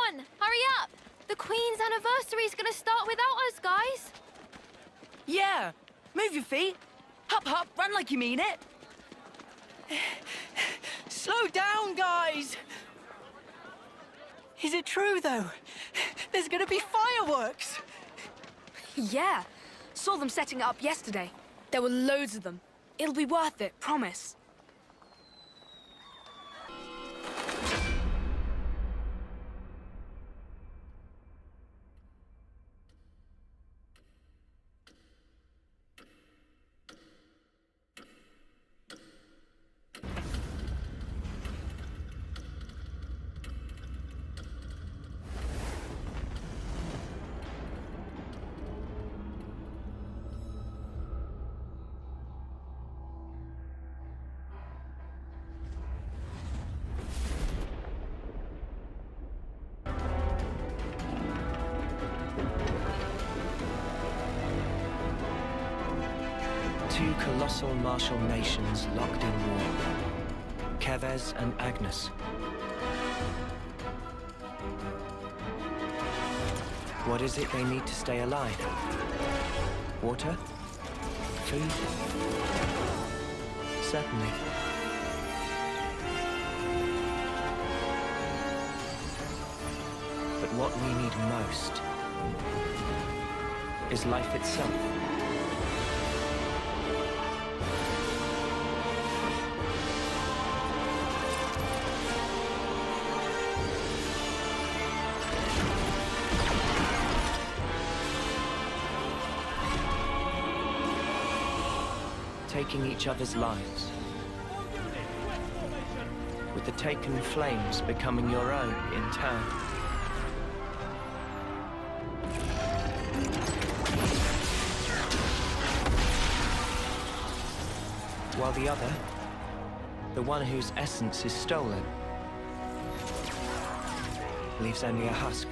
on! Hurry up! The Queen's anniversary's gonna start without us, guys! Yeah! Move your feet! Hop, hop, run like you mean it! Slow down, guys! Is it true, though? There's gonna be fireworks! Yeah. Saw them setting it up yesterday. There were loads of them. It'll be worth it, promise. Two colossal martial nations locked in war. Kevez and Agnes. What is it they need to stay alive? Water? Food? Certainly. But what we need most is life itself. Taking each other's lives, with the taken flames becoming your own in turn. While the other, the one whose essence is stolen, leaves only a husk.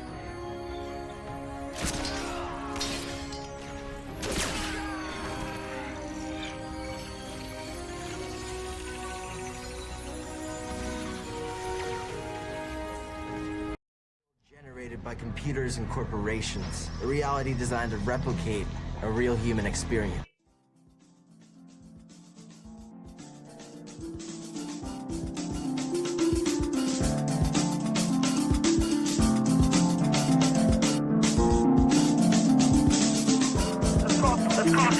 By computers and corporations, a reality designed to replicate a real human experience.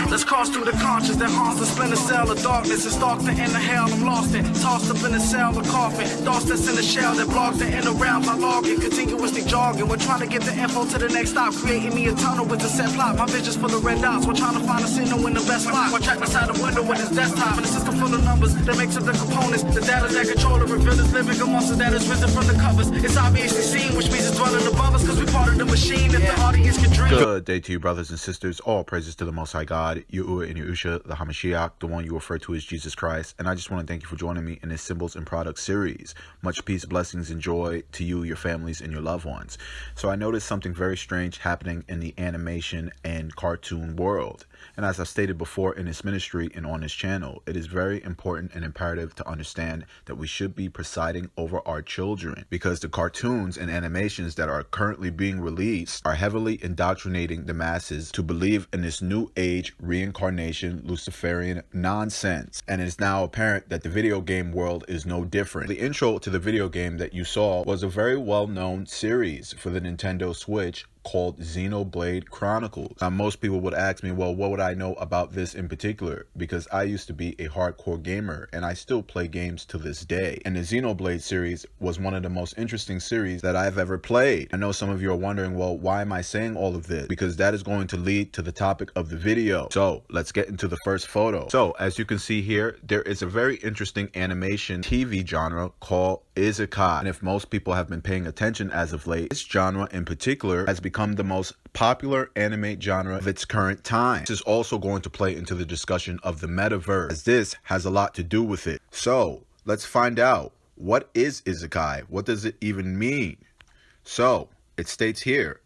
Let's cross through the conscience that haunts the splinter cell of darkness and stalks the inner hell. I'm lost in, tossed up in a cell, a coffin. Thoughts that's in the shell that blocks the inner realms. I log in, continuously jogging. We're trying to get the info to the next stop. Creating me a tunnel with a set plot. My vision's full of red dots. We're trying to find a signal in the best spot. We're trapped inside the window with his desktop. And a system full of numbers that makes up the components. The data that control the revealers living amongst us that is risen from the covers. It's obviously seen, which means it's dwelling above us. Cause we part of the machine if the audience can dream. Good day to you, brothers and sisters. All praises to the Most High God, Yahuwah and Yahusha, the Hamashiach, the one you refer to as Jesus Christ. And I just want to thank you for joining me in this Symbols and Products series. Much peace, blessings, and joy to you, your families, and your loved ones. So I noticed something very strange happening in the animation and cartoon world. And as I've stated before in this ministry and on this channel, it is very important and imperative to understand that we should be presiding over our children, because the cartoons and animations that are currently being released are heavily indoctrinating the masses to believe in this new age reincarnation Luciferian nonsense. And it is now apparent that the video game world is no different. The intro to the video game that you saw was a very well-known series for the Nintendo Switch called Xenoblade Chronicles. Now, most people would ask me, well, what would I know about this in particular? Because I used to be a hardcore gamer and I still play games to this day. And the Xenoblade series was one of the most interesting series that I've ever played. I know some of you are wondering, well, why am I saying all of this? Because that is going to lead to the topic of the video. So let's get into the first photo. So as you can see here, there is a very interesting animation TV genre called Isekai. And if most people have been paying attention as of late, this genre in particular has become the most popular anime genre of its current time. This is also going to play into the discussion of the metaverse, as this has a lot to do with it. So let's find out, what is Isekai? What does it even mean? So it states here,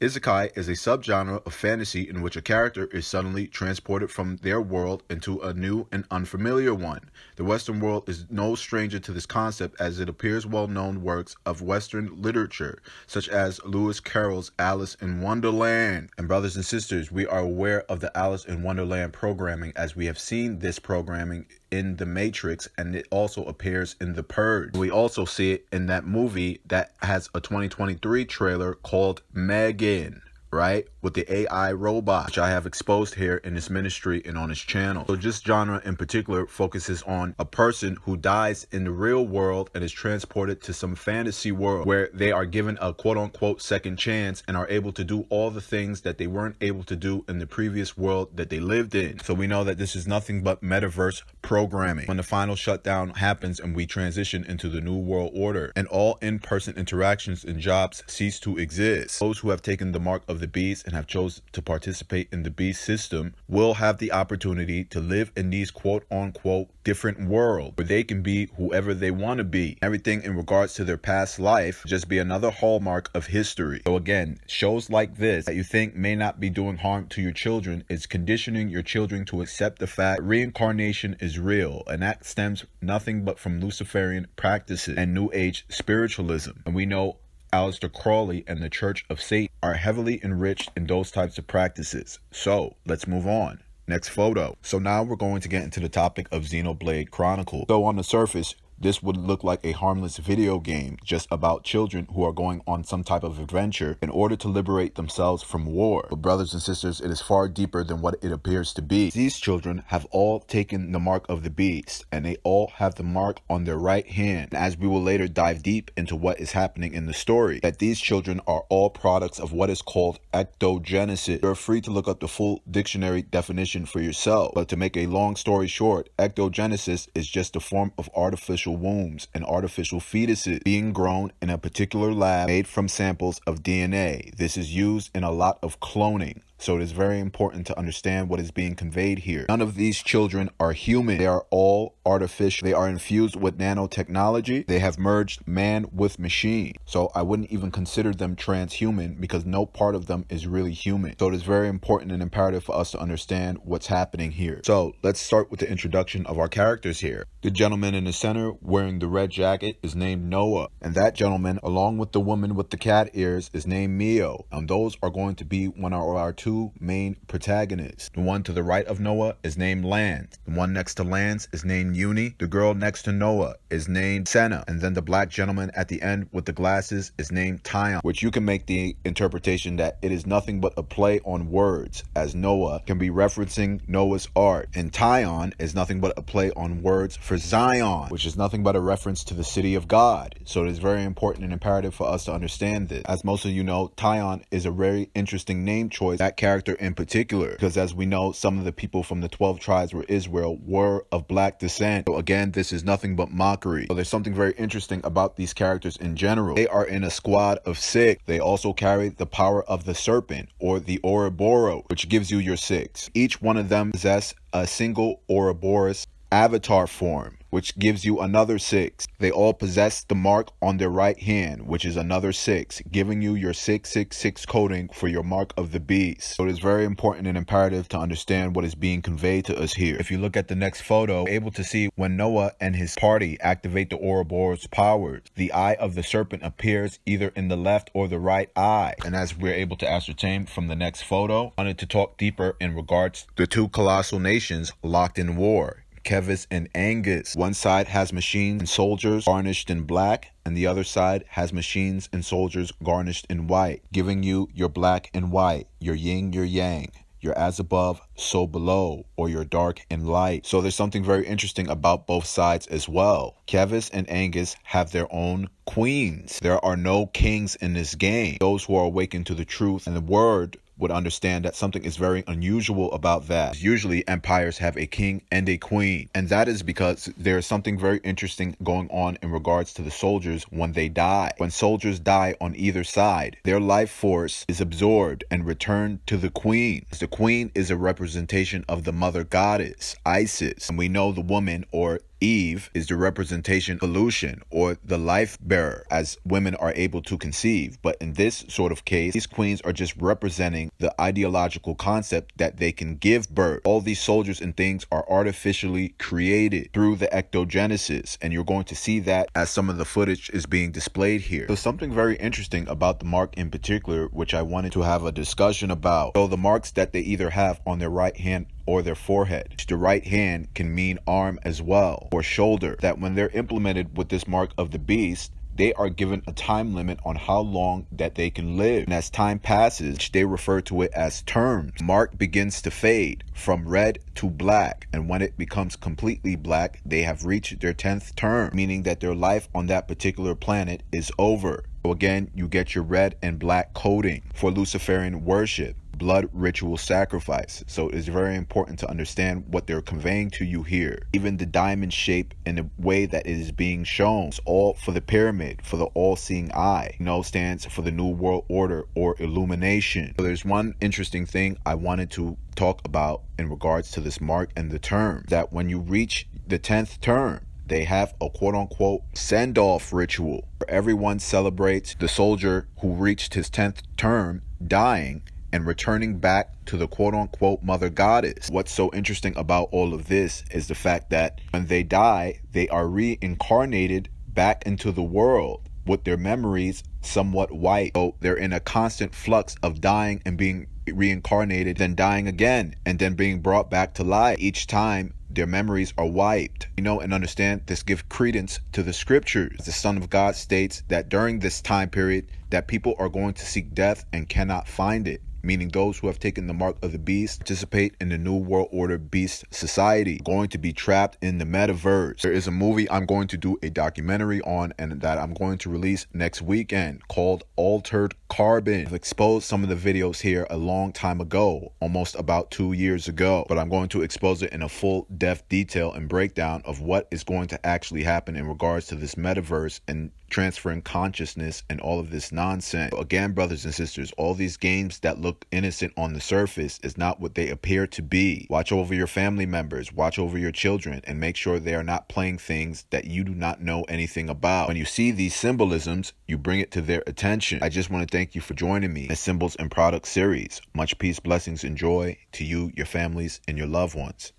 Isekai is a subgenre of fantasy in which a character is suddenly transported from their world into a new and unfamiliar one. The Western world is no stranger to this concept, as it appears well-known works of Western literature, such as Lewis Carroll's Alice in Wonderland. And brothers and sisters, we are aware of the Alice in Wonderland programming, as we have seen this programming in The Matrix, and it also appears in The Purge. We also see it in that movie that has a 2023 trailer called Megan, right? With the AI robot, which I have exposed here in this ministry and on this channel. So this genre in particular focuses on a person who dies in the real world and is transported to some fantasy world where they are given a quote-unquote second chance and are able to do all the things that they weren't able to do in the previous world that they lived in. So we know that this is nothing but metaverse programming. When the final shutdown happens and we transition into the new world order and all in-person interactions and jobs cease to exist, those who have taken the mark of the beast and have chosen to participate in the beast system will have the opportunity to live in these quote-unquote different worlds where they can be whoever they want to be. Everything in regards to their past life just be another hallmark of history. So again, shows like this that you think may not be doing harm to your children is conditioning your children to accept the fact reincarnation is real, and that stems nothing but from Luciferian practices and New Age spiritualism. And we know Aleister Crowley and the Church of Satan are heavily enriched in those types of practices. So let's move on. Next photo. So now we're going to get into the topic of Xenoblade Chronicles. So on the surface, this would look like a harmless video game just about children who are going on some type of adventure in order to liberate themselves from war. But brothers and sisters, it is far deeper than what it appears to be. These children have all taken the mark of the beast, and they all have the mark on their right hand. And as we will later dive deep into what is happening in the story, that these children are all products of what is called ectogenesis. You're free to look up the full dictionary definition for yourself. But to make a long story short, ectogenesis is just a form of artificial wombs and artificial fetuses being grown in a particular lab made from samples of DNA. This is used in a lot of cloning. So it is very important to understand what is being conveyed here. None of these children are human. They are all artificial. They are infused with nanotechnology. They have merged man with machine. So I wouldn't even consider them transhuman because no part of them is really human. So it is very important and imperative for us to understand what's happening here. So let's start with the introduction of our characters here. The gentleman in the center wearing the red jacket is named Noah. And that gentleman, along with the woman with the cat ears, is named Mio. And those are going to be one of our two main protagonists. The one to the right of Noah is named Lance. The one next to Lance is named Uni. The girl next to Noah is named Senna. And then the black gentleman at the end with the glasses is named Tyon, which you can make the interpretation that it is nothing but a play on words, as Noah can be referencing Noah's Ark, and Tyon is nothing but a play on words for Zion, which is nothing but a reference to the city of God. So it is very important and imperative for us to understand this. As most of you know, Tyon is a very interesting name choice, that character in particular, because as we know, some of the people from the 12 tribes of Israel were of black descent. So again, this is nothing but mockery. So there's something very interesting about these characters in general. They are in a squad of 6. They also carry the power of the serpent, or the Ouroboros, which gives you your 6. Each one of them possess a single Ouroboros avatar form, which gives you another 6. They all possess the mark on their right hand, which is another 6, giving you your 666 coding for your mark of the beast. So it is very important and imperative to understand what is being conveyed to us here. If you look at the next photo, you're able to see when Noah and his party activate the Ouroboros powers, the eye of the serpent appears either in the left or the right eye. And as we're able to ascertain from the next photo, I wanted to talk deeper in regards to the two colossal nations locked in war, Kevis and Angus. One side has machines and soldiers garnished in black, and the other side has machines and soldiers garnished in white, giving you your black and white, your yin, your yang, your as above, so below, or your dark and light. So there's something very interesting about both sides as well. Kevis and Angus have their own queens. There are no kings in this game. Those who are awakened to the truth and the word would understand that something is very unusual about that. Usually empires have a king and a queen, and that is because there is something very interesting going on in regards to the soldiers when they die. When soldiers die on either side, their life force is absorbed and returned to the queen. The queen is a representation of the mother goddess, Isis, and we know the woman, or Eve is the representation evolution or the life bearer as women are able to conceive. But in this sort of case, these queens are just representing the ideological concept that they can give birth. All these soldiers and things are artificially created through the ectogenesis, and you're going to see that as some of the footage is being displayed here. So something very interesting about the mark in particular, which I wanted to have a discussion about. So the marks that they either have on their right hand or their forehead. The right hand can mean arm as well, or shoulder, that when they're implemented with this mark of the beast, they are given a time limit on how long that they can live. And as time passes, they refer to it as terms. Mark begins to fade from red to black. And when it becomes completely black, they have reached their 10th term, meaning that their life on that particular planet is over. So again, you get your red and black coding for Luciferian worship, blood ritual sacrifice. So it's very important to understand what they're conveying to you here. Even the diamond shape and the way that it is being shown, it's all for the pyramid, for the all-seeing eye. Stands for the New World Order or illumination. So there's one interesting thing I wanted to talk about in regards to this mark and the term, that when you reach the 10th term, they have a quote-unquote send-off ritual where everyone celebrates the soldier who reached his 10th term dying and returning back to the quote-unquote mother goddess. What's so interesting about all of this is the fact that when they die, they are reincarnated back into the world with their memories somewhat wiped. So they're in a constant flux of dying and being reincarnated, then dying again, and then being brought back to life. Each time their memories are wiped. And understand this gives credence to the scriptures. The Son of God states that during this time period that people are going to seek death and cannot find it, meaning those who have taken the mark of the beast participate in the New World Order Beast Society, going to be trapped in the metaverse. There is a movie I'm going to do a documentary on and that I'm going to release next weekend called Altered Carbon. I've exposed some of the videos here a long time ago, almost about 2 years ago, but I'm going to expose it in a full depth detail and breakdown of what is going to actually happen in regards to this metaverse and transferring consciousness and all of this nonsense. Again, brothers and sisters, all these games that look innocent on the surface is not what they appear to be. Watch over your family members, watch over your children, and make sure they are not playing things that you do not know anything about. When you see these symbolisms, you bring it to their attention. I just want to thank you for joining me in the Symbols and Products series. Much peace, blessings, and joy to you, your families, and your loved ones.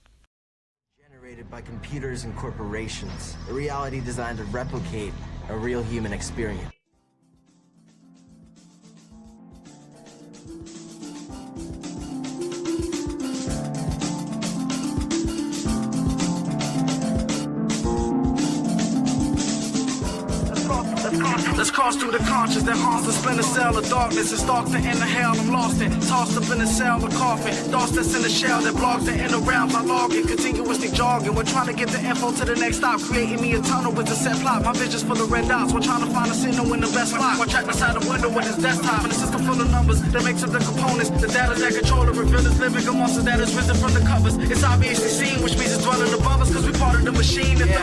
Generated by computers and corporations, a reality designed to replicate a real human experience. Let's cross through the conscious that haunts the splinter cell of darkness. It's dark the inner hell I'm lost in. Tossed up in a cell, a coffin. Thoughts that's in the shell that blocks the inner realms I log in. Continuously jogging. We're trying to get the info to the next stop. Creating me a tunnel with a set plot. My vision's full of red dots. We're trying to find a signal in the best spot. Watch out beside the window with his desktop. And the system full of numbers that makes up the components. The data that control it. Reveal is living a monster that is risen from the covers. It's obviously seen, which means it's dwelling above us. Cause we part of the machine. If the